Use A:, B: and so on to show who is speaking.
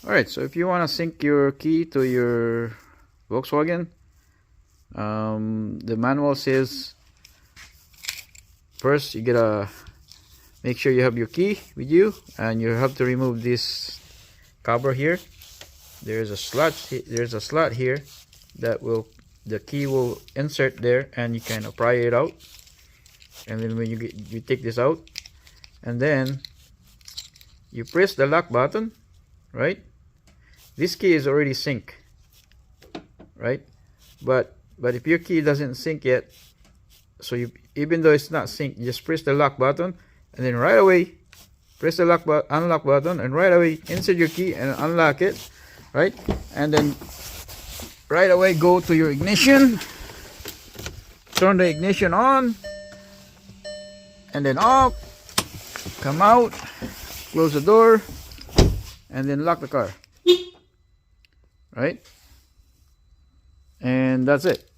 A: Alright, so if you want to sync your key to your Volkswagen, the manual says first you gotta make sure you have your key with you, and you have to remove this cover here. There's a slot here that the key will insert there, and you can pry it out. And then when you take this out, and then you press the lock button, right? This key is already sync, right? But if your key doesn't sync yet, so even though it's not synced, just press the lock button, and then right away press the unlock button, and right away insert your key and unlock it, right? And then right away go to your ignition, turn the ignition on, and then off, come out, close the door, and then lock the car, right? And that's it.